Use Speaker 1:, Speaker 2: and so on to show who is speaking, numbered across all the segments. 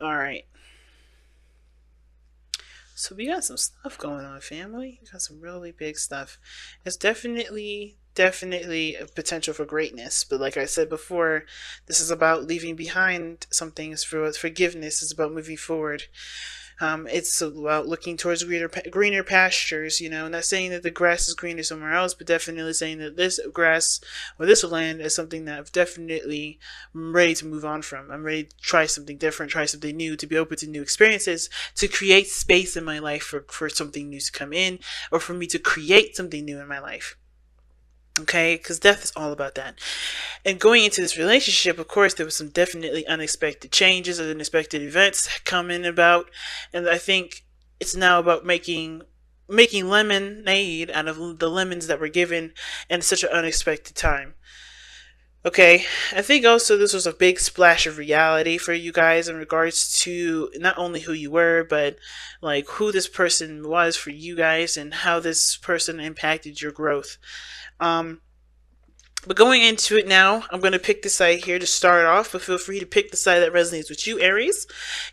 Speaker 1: All right. So we got some stuff going on, family. We got some really big stuff. It's definitely a potential for greatness. But like I said before, this is about leaving behind some things for forgiveness. It's about moving forward. It's about looking towards greener pastures. Not saying that the grass is greener somewhere else, but definitely saying that this grass or this land is something that I've definitely ready to move on from. I'm ready to try something different, try something new, to be open to new experiences, to create space in my life for something new to come in, or for me to create something new in my life. Okay, because death is all about that. And going into this relationship, of course, there was some definitely unexpected changes and unexpected events coming about, and I think it's now about making lemonade out of the lemons that were given in such an unexpected time. Okay, I think also this was a big splash of reality for you guys in regards to not only who you were, but like who this person was for you guys and how this person impacted your growth. Um, but going into it now, I'm going to pick the side here to start off, but feel free to pick the side that resonates with you, Aries.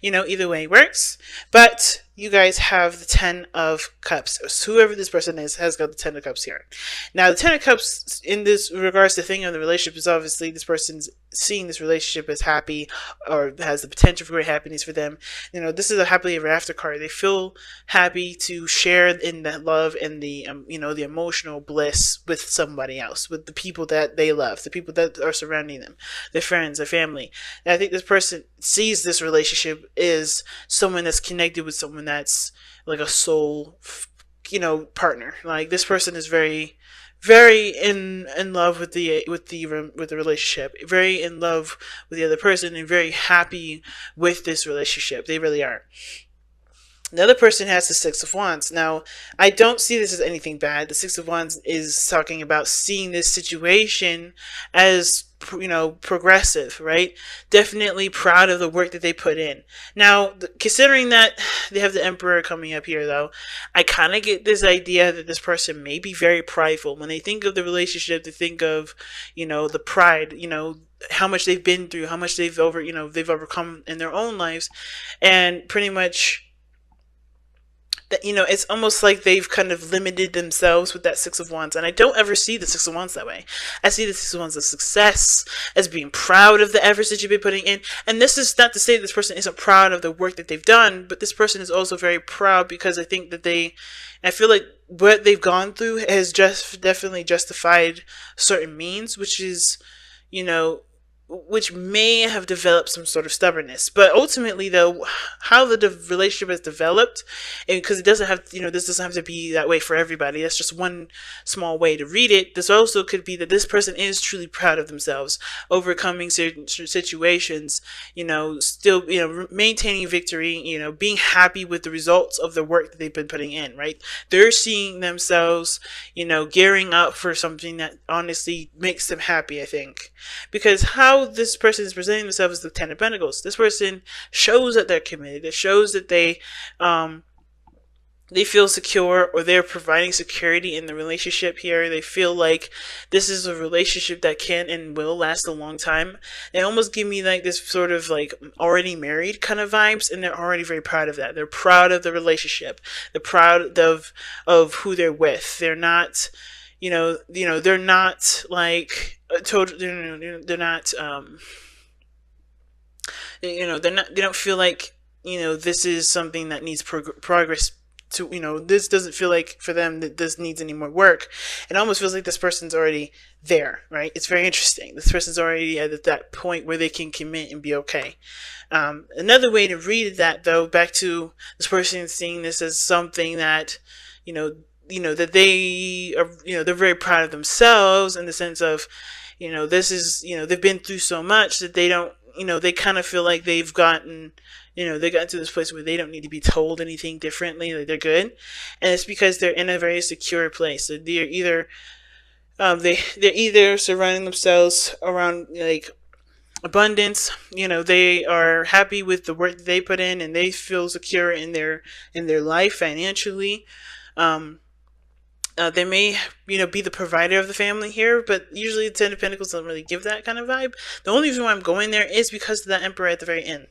Speaker 1: Either way works. But you guys have the Ten of Cups. So whoever this person is has got the Ten of Cups here. Now, the Ten of Cups, in this regards to the thing of the relationship, is obviously this person's seeing this relationship as happy or has the potential for great happiness for them. This is a happily ever after card. They feel happy to share in that love and the emotional bliss with somebody else, with the people that they love, the people that are surrounding them, their friends, their family. And I think this person sees this relationship as someone that's connected with someone that's like a soul, partner. Like this person is very in love with the relationship, very in love with the other person, and very happy with this relationship. They really are. The other person has the Six of Wands. Now, I don't see this as anything bad. The Six of Wands is talking about seeing this situation as, progressive, right? Definitely proud of the work that they put in. Now, considering that they have the Emperor coming up here, though, I kind of get this idea that this person may be very prideful. When they think of the relationship, they think of, the pride, how much they've been through, how much they've overcome in their own lives, and pretty much that it's almost like they've kind of limited themselves with that Six of Wands. And I don't ever see the Six of Wands that way. I see the Six of Wands as success, as being proud of the efforts that you've been putting in. And this is not to say this person isn't proud of the work that they've done, but this person is also very proud because I think that I feel like what they've gone through has just definitely justified certain means, you know which may have developed some sort of stubbornness. But ultimately, though, how the relationship has developed, and because it doesn't have, this doesn't have to be that way for everybody. That's just one small way to read it. This also could be that this person is truly proud of themselves, overcoming certain situations, still, maintaining victory, being happy with the results of the work that they've been putting in, right? They're seeing themselves, gearing up for something that honestly makes them happy, I think. Because how this person is presenting themselves as the Ten of Pentacles, this person shows that they're committed. It shows that they feel secure, or they're providing security in the relationship here. They feel like this is a relationship that can and will last a long time. They almost give me like this sort of like already married kind of vibes, and they're already very proud of that. They're proud of the relationship. They're proud of who they're with. They're not, they're not like total. They're not. They're not. They don't feel like this is something that needs progress. This doesn't feel like for them that this needs any more work. It almost feels like this person's already there, right? It's very interesting. This person's already at that point where they can commit and be okay. Another way to read that, though, back to this person seeing this as something that, that they are, they're very proud of themselves in the sense of, this is, they've been through so much that they don't, they kind of feel like they've gotten, they got to this place where they don't need to be told anything differently. Like they're good, and it's because they're in a very secure place. So they're either, they're either surrounding themselves around like abundance. They are happy with the work that they put in, and they feel secure in their life financially. They may, be the provider of the family here, but usually the Ten of Pentacles don't really give that kind of vibe. The only reason why I'm going there is because of that Emperor at the very end.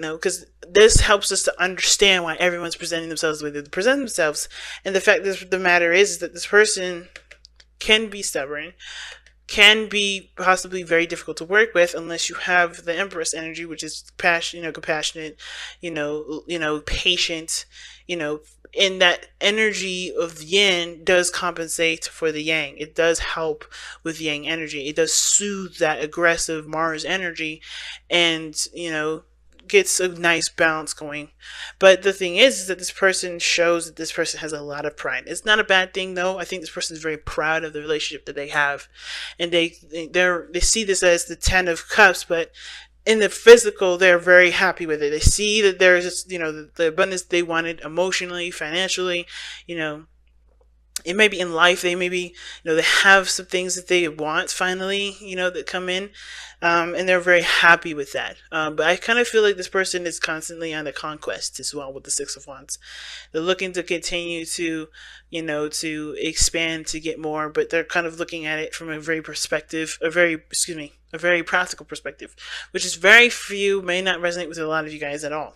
Speaker 1: because this helps us to understand why everyone's presenting themselves the way they present themselves. And the fact that the matter is that this person can be stubborn, can be possibly very difficult to work with unless you have the Empress energy, which is compassionate, patient, and that energy of yin does compensate for the yang. It does help with yang energy. It does soothe that aggressive Mars energy, and gets a nice balance going. But the thing is that this person shows that this person has a lot of pride. It's not a bad thing though. I think this person is very proud of the relationship that they have, and they see this as the 10 of cups, but in the physical, they're very happy with it. They see that there's just, the abundance they wanted emotionally, financially, it may be in life. They maybe, they have some things that they want finally, that come in, and they're very happy with that. But I kind of feel like this person is constantly on the conquest as well with the Six of Wands. They're looking to continue to, to expand, to get more, but they're kind of looking at it from a very practical perspective, which is very few, may not resonate with a lot of you guys at all.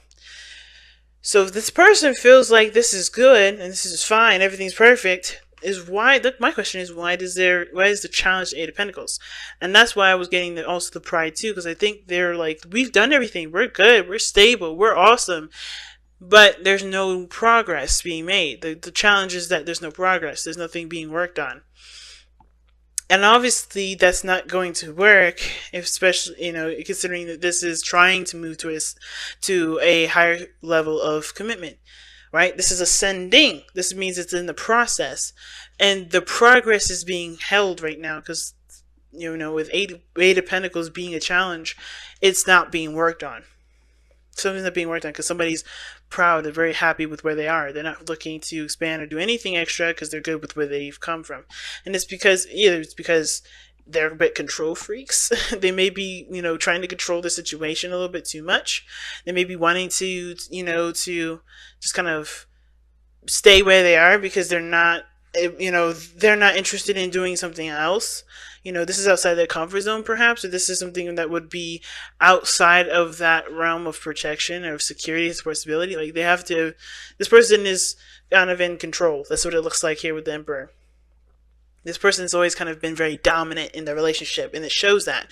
Speaker 1: So if this person feels like this is good and this is fine, everything's perfect, my question is why is the challenge the Eight of Pentacles? And that's why I was getting also the pride too, because I think they're like, we've done everything, we're good, we're stable, we're awesome, but there's no progress being made. The challenge is that there's no progress, there's nothing being worked on. And obviously that's not going to work, especially, considering that this is trying to move to a higher level of commitment, right? This is ascending. This means it's in the process. And the progress is being held right now because, with Eight of Pentacles being a challenge, it's not being worked on. Something's not being worked on because somebody's proud, they're very happy with where they are. They're not looking to expand or do anything extra because they're good with where they've come from. And it's because they're a bit control freaks. They may be, trying to control the situation a little bit too much. They may be wanting to, to just kind of stay where they are because they're not interested in doing something else. This is outside their comfort zone perhaps, or this is something that would be outside of that realm of protection or of security and stability. Like this person is kind of in control. That's what it looks like here with the Emperor. This person's always kind of been very dominant in the relationship, and it shows that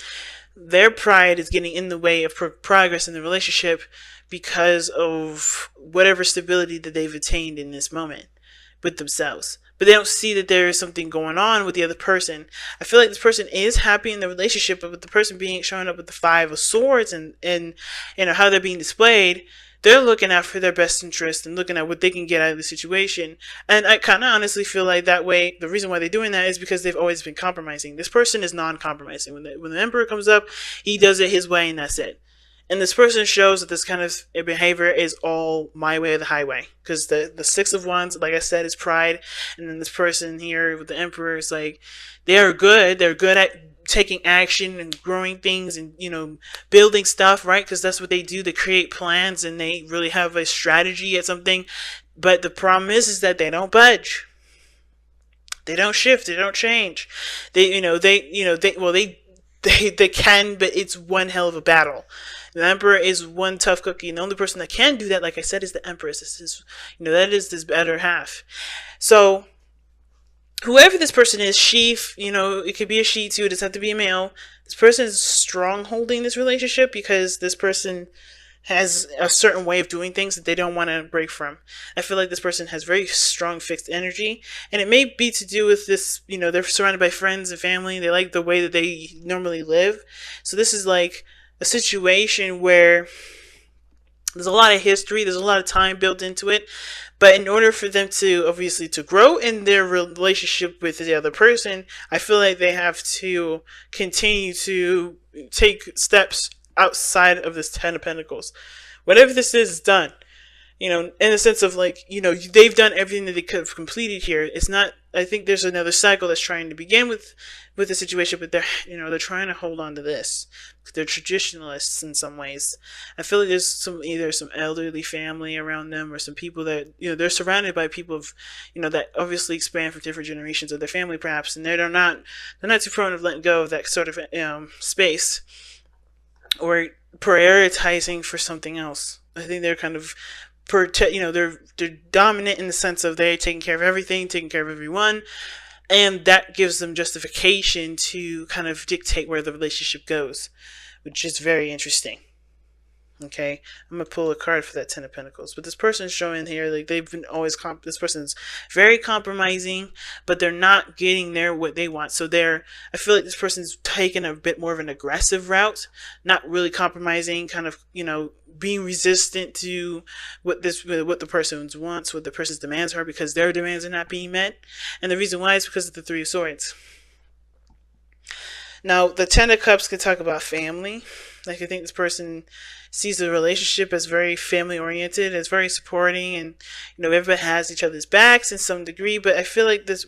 Speaker 1: their pride is getting in the way of progress in the relationship because of whatever stability that they've attained in this moment with themselves. But they don't see that there is something going on with the other person. I feel like this person is happy in the relationship, but with the person showing up with the Five of Swords and how they're being displayed, they're looking out for their best interest and looking at what they can get out of the situation. And I kind of honestly feel like that way, the reason why they're doing that is because they've always been compromising. This person is non-compromising. When the Emperor comes up, he does it his way and that's it. And this person shows that this kind of behavior is all my way or the highway. Because the Six of Wands, like I said, is pride. And then this person here with the Emperor is like, they're good. They're good at taking action and growing things and, building stuff, right? Because that's what they do. They create plans and they really have a strategy at something. But the problem is that they don't budge. They don't shift. They don't change. They can, but it's one hell of a battle. The Emperor is one tough cookie, and the only person that can do that, like I said, is the Empress. This is, that is this better half. So, whoever this person is, it could be a she too. It doesn't have to be a male. This person is strong-holding this relationship because this person has a certain way of doing things that they don't want to break from. I feel like this person has very strong fixed energy, and it may be to do with this, they're surrounded by friends and family. They like the way that they normally live. So this is like a situation where there's a lot of history, there's a lot of time built into it, but in order for them to obviously to grow in their relationship with the other person, I feel like they have to continue to take steps outside of this Ten of Pentacles. Whatever this is done, in the sense of like, they've done everything that they could have completed here. It's not, I think there's another cycle that's trying to begin with the situation, but they're trying to hold on to this. They're traditionalists in some ways. I feel like there's either some elderly family around them or some people that, they're surrounded by people of, that obviously expand from different generations of their family perhaps, and they're not too prone to letting go of that sort of space. Or prioritizing for something else. I think they're kind of they're dominant in the sense of they're taking care of everything, taking care of everyone, and that gives them justification to kind of dictate where the relationship goes, which is very interesting. Okay, I'm gonna pull a card for that Ten of Pentacles. But this person's showing here, like they've been always this person's very compromising, but they're not getting there what they want. So I feel like this person's taking a bit more of an aggressive route, not really compromising, kind of, being resistant to what the person wants, what the person's demands are, because their demands are not being met. And the reason why is because of the Three of Swords. Now, the Ten of Cups can talk about family. Like, I think this person sees the relationship as very family oriented, as very supporting, and everybody has each other's backs in some degree. But I feel like this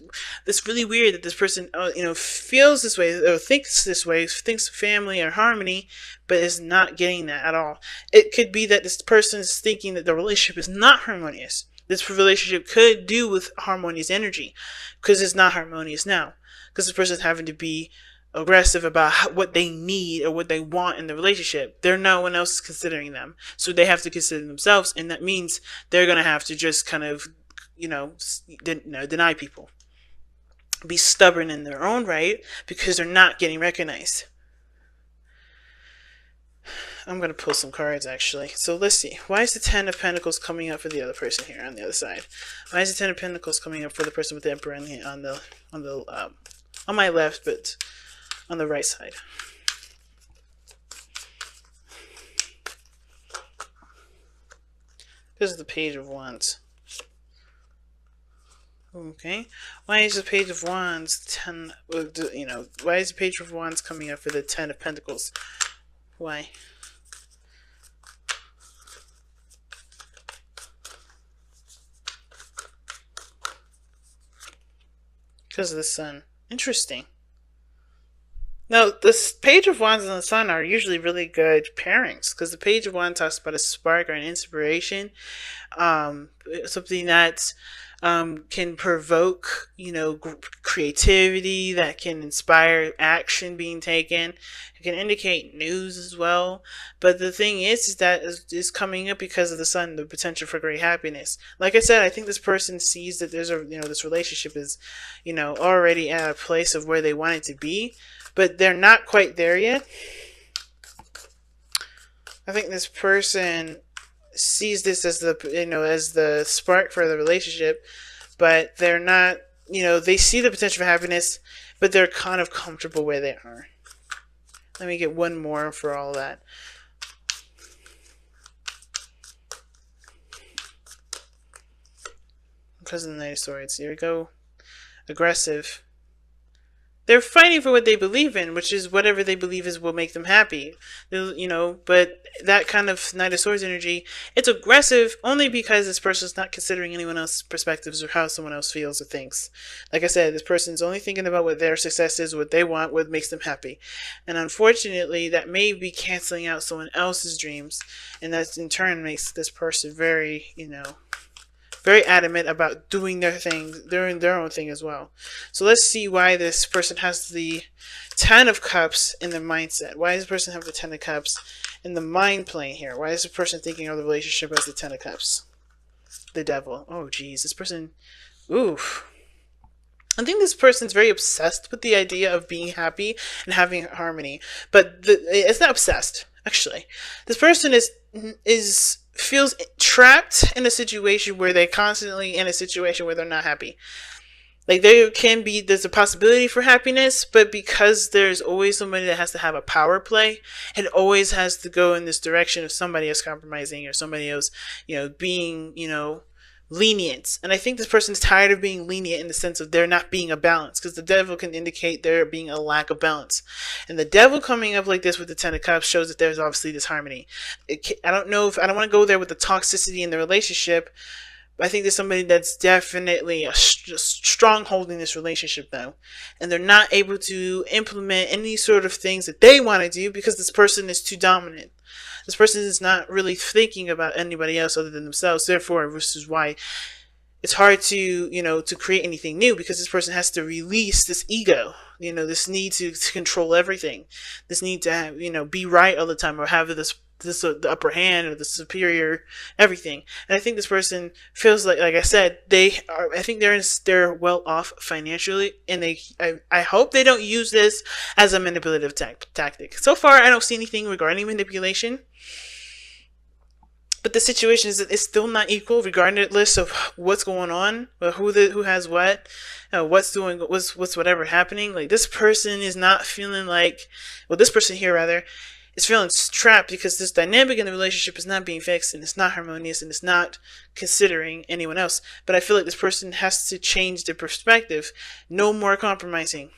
Speaker 1: really weird that this person feels this way or thinks this way, thinks family or harmony, but is not getting that at all. It could be that this person is thinking that the relationship is not harmonious. This relationship could do with harmonious energy, because it's not harmonious now, because this person is having to be aggressive about what they need or what they want in the relationship. No one else is considering them, so they have to consider themselves, and that means they're gonna have to just kind of deny people, be stubborn in their own right, because they're not getting recognized. I'm going to pull some cards, actually. So let's see. Why is the Ten of Pentacles coming up for the other person here on the other side? Why is the Ten of Pentacles coming up for the person with the Emperor on my left, but on the right side? This is the Page of Wands. Okay. Why is the Page of Wands why is the Page of Wands coming up for the Ten of Pentacles? Why? Because of the Sun. Interesting. Now, this Page of Wands and the Sun are usually really good pairings, because the Page of Wands talks about a spark or an inspiration, something that can provoke, creativity, that can inspire action being taken. It can indicate news as well. But the thing is that is coming up because of the Sun, the potential for great happiness. Like I said, I think this person sees that there's this relationship is, already at a place of where they want it to be, but they're not quite there yet. I think this person sees this as the spark for the relationship, but they're not, they see the potential for happiness, but they're kind of comfortable where they are. Let me get one more for all that. Because of the Knight of Swords. Here we go. Aggressive. They're fighting for what they believe in, which is whatever they believe is will make them happy. But that kind of Knight of Swords energy, it's aggressive only because this person's not considering anyone else's perspectives or how someone else feels or thinks. Like I said, this person's only thinking about what their success is, what they want, what makes them happy. And unfortunately, that may be canceling out someone else's dreams, and that in turn makes this person very, very adamant about doing their thing, doing their own thing as well. So let's see why this person has the Ten of Cups in their mindset. Why does this person have the Ten of Cups in the mind plane here? Why is the person thinking of the relationship as the Ten of Cups? The Devil. Oh, geez. This person... Oof. I think this person's very obsessed with the idea of being happy and having harmony. But it's not obsessed, actually. This person feels trapped in a situation where they're constantly in a situation where they're not happy. Like, there's a possibility for happiness, but because there's always somebody that has to have a power play, it always has to go in this direction of somebody else compromising or somebody else, being, lenient. And I think this person's tired of being lenient in the sense of there not being a balance, because the Devil can indicate there being a lack of balance. And the Devil coming up like this with the Ten of Cups shows that there's obviously disharmony. I don't want to go there with the toxicity in the relationship. I think there's somebody that's definitely a stronghold in this relationship, though. And they're not able to implement any sort of things that they want to do because this person is too dominant. This person is not really thinking about anybody else other than themselves. Therefore, this is why it's hard to, to create anything new, because this person has to release this ego. this need to control everything, this need to have, be right all the time, or have this the upper hand or the superior everything. And I think this person feels like I said, I think they're well off financially, and I hope they don't use this as a manipulative tactic. So far, I don't see anything regarding manipulation. But the situation is that it's still not equal, regardless of what's going on, or who has what, what's whatever happening. Like, this person is not feeling like, well, this person here rather is feeling trapped because this dynamic in the relationship is not being fixed, and it's not harmonious, and it's not considering anyone else. But I feel like this person has to change their perspective. No more compromising,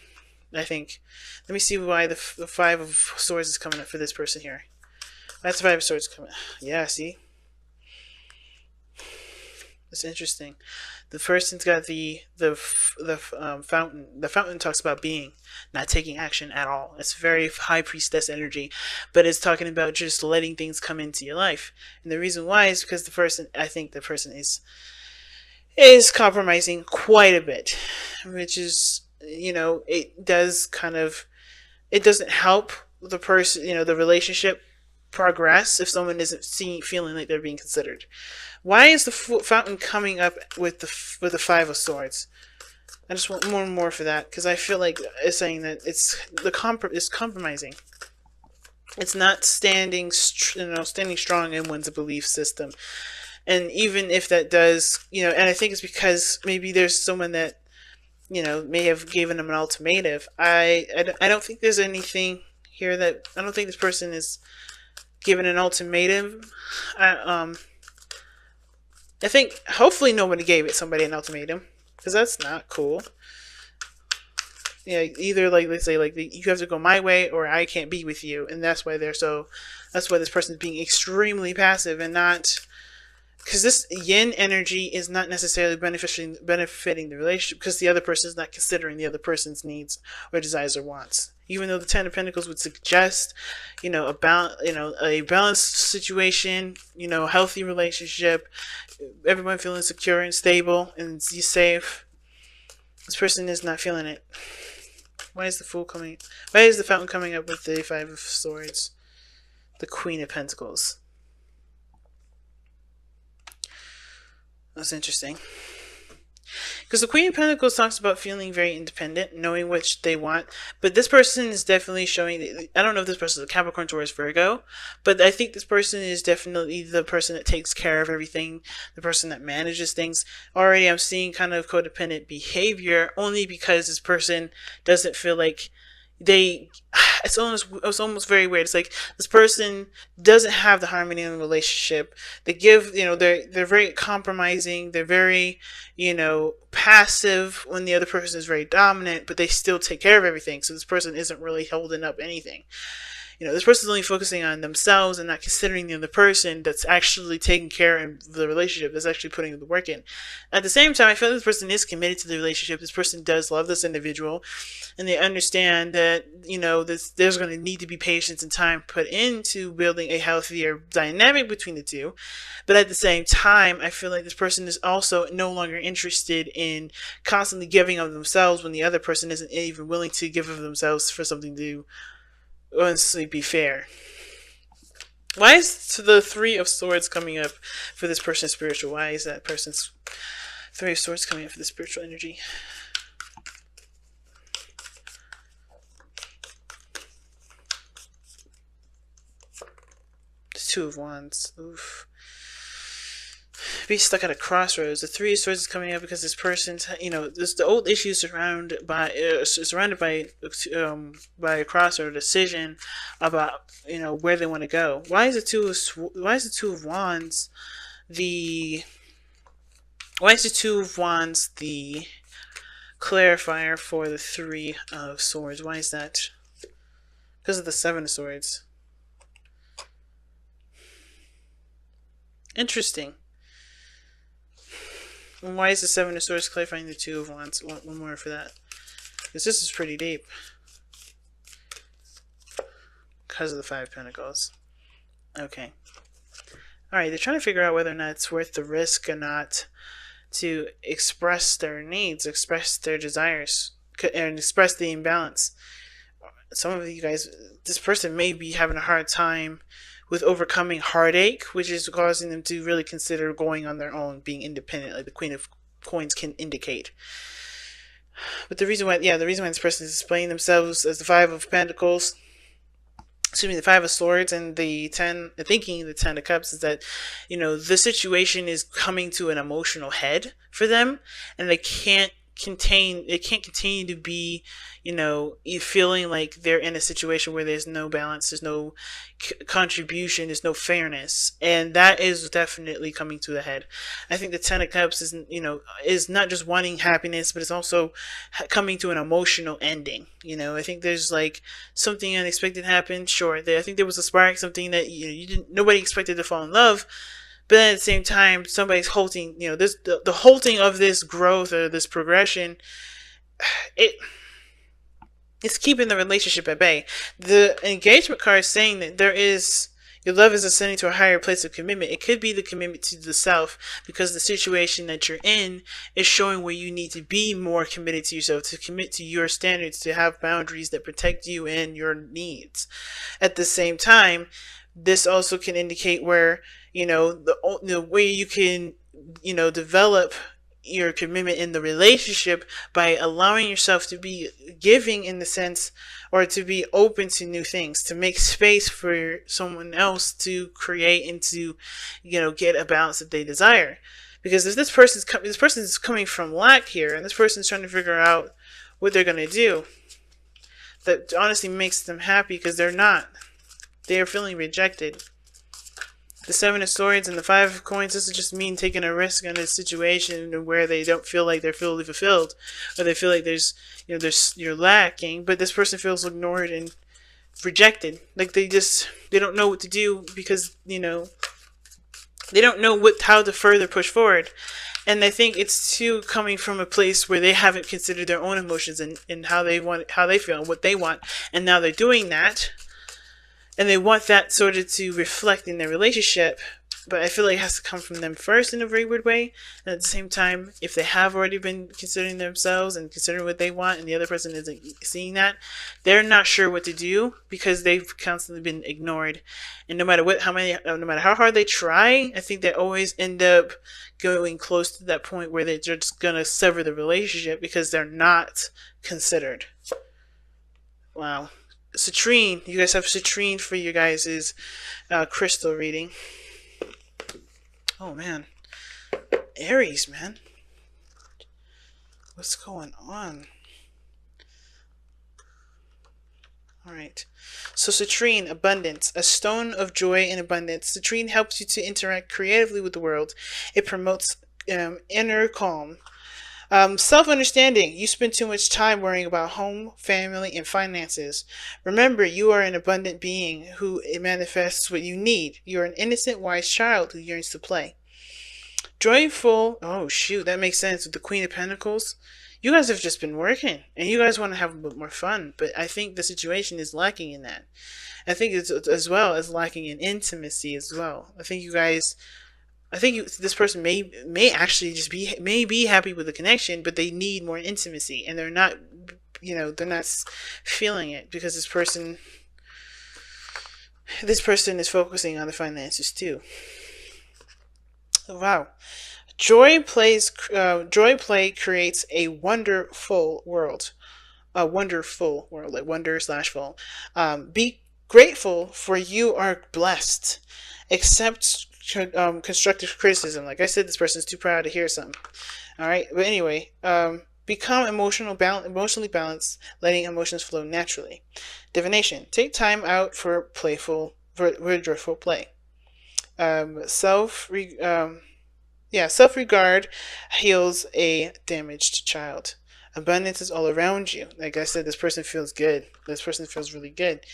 Speaker 1: I think. Let me see why the Five of Swords is coming up for this person here. That's the Five of Swords coming. Yeah, see. It's interesting. The person's got the fountain. The fountain talks about being, not taking action at all. It's very high priestess energy, but it's talking about just letting things come into your life. And the reason why is because I think the person is compromising quite a bit, which is, it doesn't help the person, the relationship progress if someone isn't feeling like they're being considered. Why is the fountain coming up with the Five of Swords? I just want more and more for that, because I feel like it's saying that it's compromising. It's not standing strong in one's belief system. And even if that does, and I think it's because maybe there's someone that, may have given them an ultimatum. I don't think there's anything here that, I don't think this person is given an ultimatum. I think hopefully nobody gave somebody an ultimatum, because that's not cool. Either let's say you have to go my way or I can't be with you, and that's why that's why this person is being extremely passive, and not, because this yin energy is not necessarily benefiting the relationship, because the other person is not considering the other person's needs or desires or wants. Even though the Ten of Pentacles would suggest, a balanced situation, a healthy relationship, everyone feeling secure and stable and safe. This person is not feeling it. Why is the fountain coming up with the Five of Swords? The Queen of Pentacles. That's interesting. Because the Queen of Pentacles talks about feeling very independent, knowing which they want. But this person is definitely showing, I don't know if this person is a Capricorn, Taurus, Virgo, but I think this person is definitely the person that takes care of everything, the person that manages things. Already I'm seeing kind of codependent behavior, only because this person doesn't feel like it's almost very weird. It's like this person doesn't have the harmony in the relationship. They give, they're very compromising. They're very, passive when the other person is very dominant, but they still take care of everything. So this person isn't really holding up anything. This person is only focusing on themselves and not considering the other person that's actually taking care of the relationship, that's actually putting the work in. At the same time, I feel like this person is committed to the relationship. This person does love this individual, and they understand that, there's going to need to be patience and time put into building a healthier dynamic between the two. But at the same time, I feel like this person is also no longer interested in constantly giving of themselves when the other person isn't even willing to give of themselves for something to honestly be fair. Why is the Three of Swords coming up for this person's spiritual? Why is that person's Three of Swords coming up for the spiritual energy? The Two of Wands. Oof. Be stuck at a crossroads. The Three of Swords is coming up because this person's, there's the old issues surrounded by a crossroad, a decision about, where they want to go. Why is the Two of Wands the clarifier for the Three of Swords? Why is that? Because of the Seven of Swords. Interesting. And why is the Seven of Swords clarifying the Two of Wands? One more for that. Because this is pretty deep. Because of the Five of Pentacles. Okay. Alright, they're trying to figure out whether or not it's worth the risk or not to express their needs, express their desires. and express the imbalance. Some of you guys, this person may be having a hard time with overcoming heartache, which is causing them to really consider going on their own, being independent, like the Queen of Coins can indicate. But the reason why this person is displaying themselves as the Five of Pentacles, the Five of Swords, and the Ten of Cups, is that, the situation is coming to an emotional head for them, and they can't continue to be, feeling like they're in a situation where there's no balance, there's no contribution, there's no fairness, and that is definitely coming to the head. I think the Ten of Cups is not just wanting happiness, but it's also coming to an emotional ending. I think there's like something unexpected happened. Sure, I think there was a spark, something that nobody expected to fall in love. But then at the same time, somebody's halting, this the halting of this growth or this progression, it's keeping the relationship at bay. The engagement card is saying that your love is ascending to a higher place of commitment. It could be the commitment to the self, because the situation that you're in is showing where you need to be more committed to yourself, to commit to your standards, to have boundaries that protect you and your needs. At the same time, this also can indicate where, the way you can, develop your commitment in the relationship by allowing yourself to be giving, in the sense, or to be open to new things, to make space for someone else to create and to, get a balance that they desire. Because if this person is coming from lack here, and this person is trying to figure out what they're going to do, that honestly makes them happy, because they are feeling rejected. The Seven of Swords and the Five of Coins, this is just mean taking a risk on a situation where they don't feel like they're fully fulfilled, or they feel like you're lacking, but this person feels ignored and rejected. Like they don't know what to do, because, they don't know how to further push forward. And I think it's too coming from a place where they haven't considered their own emotions and how they feel and what they want. And now they're doing that. And they want that sort of to reflect in their relationship, but I feel like it has to come from them first in a very weird way. And at the same time, if they have already been considering themselves and considering what they want, and the other person isn't seeing that, they're not sure what to do, because they've constantly been ignored. And no matter how hard they try, I think they always end up going close to that point where they're just gonna sever the relationship because they're not considered. Wow. Citrine, you guys have citrine for you guys' crystal reading. Oh man, Aries, man, what's going on? All right, so citrine, abundance, a stone of joy and abundance. Citrine helps you to interact creatively with the world. It promotes inner calm. Self-understanding. You spend too much time worrying about home, family, and finances. Remember, you are an abundant being who manifests what you need. You are an innocent, wise child who yearns to play. Joyful. Oh, shoot. That makes sense with the Queen of Pentacles. You guys have just been working, and you guys want to have a bit more fun, but I think the situation is lacking in that. I think it's as well as lacking in intimacy as well. This person may actually just be happy with the connection, but they need more intimacy, and they're not feeling it, because this person is focusing on the finances too. Wow. Joy play creates a wonderful world. A wonderful world, like wonder/full. Be grateful, for you are blessed. Accept constructive criticism. Like I said, this person's too proud to hear something. All right, but anyway, become emotionally balanced, letting emotions flow naturally. Divination. Take time out for joyful play. Self-regard heals a damaged child. Abundance is all around you. Like I said, this person feels good. This person feels really good.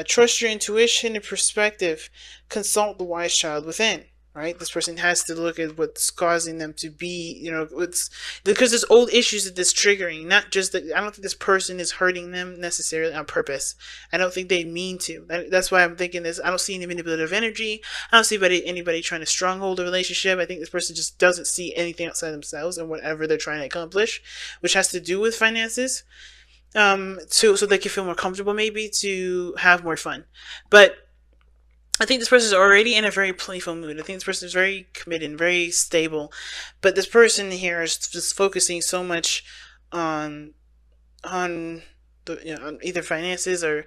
Speaker 1: Trust your intuition and perspective. Consult the wise child within. right? This person has to look at what's causing them to be, what's because there's old issues that this triggering. Not just that. I don't think this person is hurting them necessarily on purpose. I don't think they mean to. That's why I'm thinking this. I don't see any manipulative energy. I don't see anybody trying to stronghold a relationship. I think this person just doesn't see anything outside themselves and whatever they're trying to accomplish, which has to do with finances. So they can feel more comfortable, maybe to have more fun, but I think this person is already in a very playful mood. I think this person is very committed and very stable. But this person here is just focusing so much on on on either finances or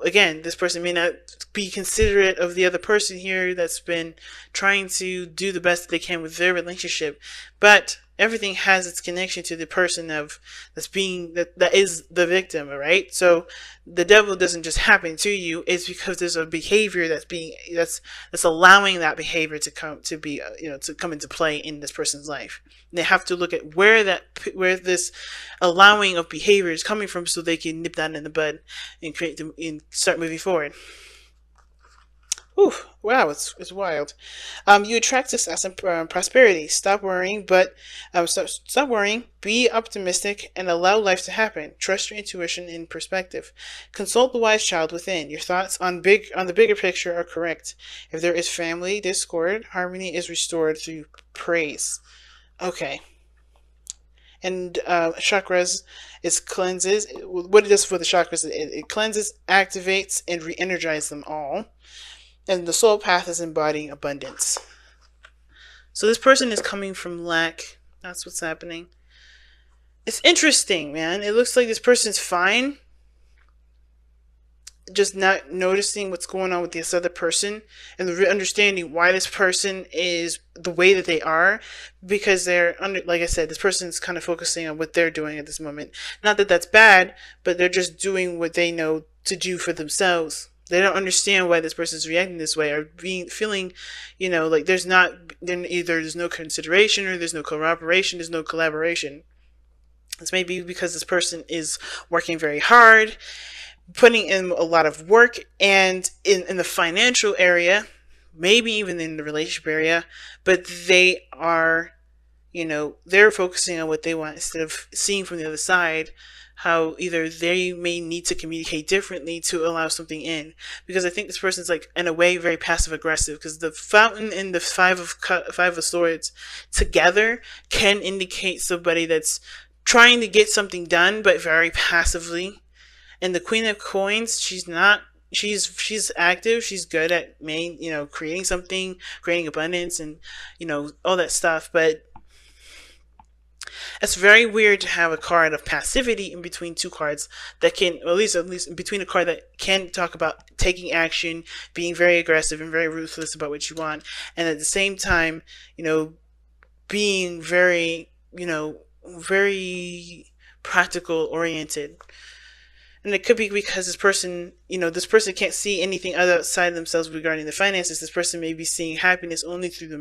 Speaker 1: again, this person may not be considerate of the other person here that's been trying to do the best that they can with their relationship, but everything has its connection to the person that is the victim, right? So the devil doesn't just happen to you. It's because there's a behavior that's allowing that behavior to come into play in this person's life. And they have to look at where this allowing of behavior is coming from, so they can nip that in the bud and start moving forward. Ooh, wow, it's wild. You attract success and prosperity. Stop worrying, stop worrying. Be optimistic and allow life to happen. Trust your intuition and perspective. Consult the wise child within. Your thoughts on the bigger picture are correct. If there is family discord, harmony is restored through praise. Okay. And chakras, it cleanses. What it does for the chakras, it cleanses, activates, and re-energizes them all. And the soul path is embodying abundance. So this person is coming from lack. That's what's happening. It's interesting, man. It looks like this person's fine, just not noticing what's going on with this other person and understanding why this person is the way that they are, because like I said, this person's kind of focusing on what they're doing at this moment. Not that that's bad, but they're just doing what they know to do for themselves. They don't understand why this person's reacting this way, or feeling, like there's no consideration, or there's no cooperation, there's no collaboration. This may be because this person is working very hard, putting in a lot of work, and in the financial area, maybe even in the relationship area, but they are, they're focusing on what they want instead of seeing from the other side how either they may need to communicate differently to allow something in. Because I think this person's like, in a way, very passive aggressive, because the fountain and the five of swords together can indicate somebody that's trying to get something done but very passively. And the queen of coins, she's active, she's good at creating something, creating abundance, and all that stuff. But it's very weird to have a card of passivity in between two cards that can, at least in between a card that can talk about taking action, being very aggressive and very ruthless about what you want, and at the same time, being very, very practical oriented. And it could be because this person can't see anything outside of themselves regarding the finances. This person may be seeing happiness only through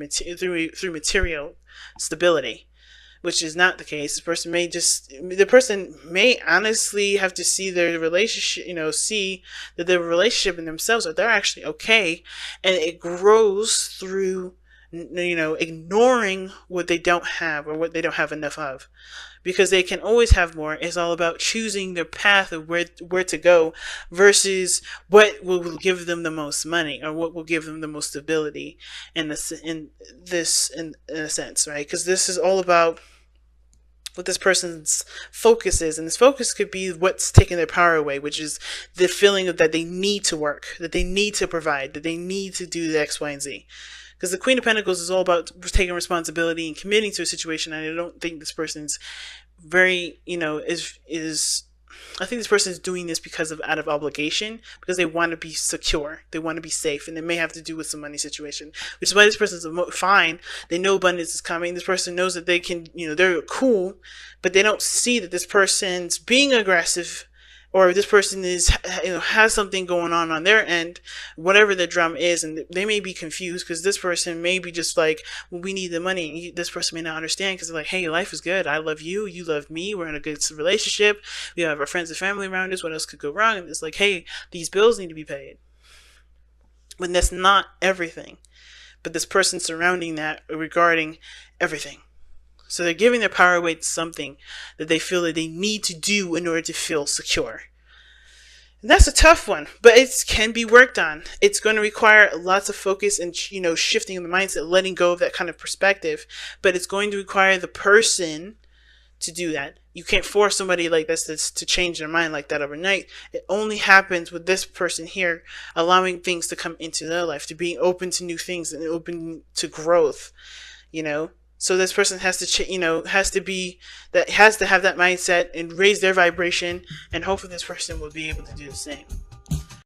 Speaker 1: material stability, which is not the case. The person may honestly have to see their relationship, see that their relationship and themselves, they're actually okay. And it grows through, ignoring what they don't have or what they don't have enough of. Because they can always have more. It's all about choosing their path of where to go versus what will give them the most money or what will give them the most stability in a sense, right? Because this is all about what this person's focus is, and this focus could be what's taking their power away, which is the feeling of that they need to work, that they need to provide, that they need to do the X, Y, and Z. Because the Queen of Pentacles is all about taking responsibility and committing to a situation, and I don't think this person's very, I think this person is doing this out of obligation, because they want to be secure, they want to be safe, and it may have to do with some money situation, which is why this person's fine. They know abundance is coming. This person knows that they can, they're cool, but they don't see that this person's being aggressive, or this person has something going on their end, whatever the drama is, and they may be confused because this person may be just like, well, we need the money. This person may not understand because they're like, hey, life is good. I love you. You love me. We're in a good relationship. We have our friends and family around us. What else could go wrong? And it's like, hey, these bills need to be paid. When that's not everything. but this person surrounding that regarding everything. So they're giving their power away to something that they feel that they need to do in order to feel secure. And that's a tough one, but it can be worked on. It's going to require lots of focus and, shifting the mindset, letting go of that kind of perspective. But it's going to require the person to do that. You can't force somebody like this to change their mind like that overnight. It only happens with this person here, allowing things to come into their life, to being open to new things and open to growth, So this person has to, has to have that mindset and raise their vibration, and hopefully this person will be able to do the same.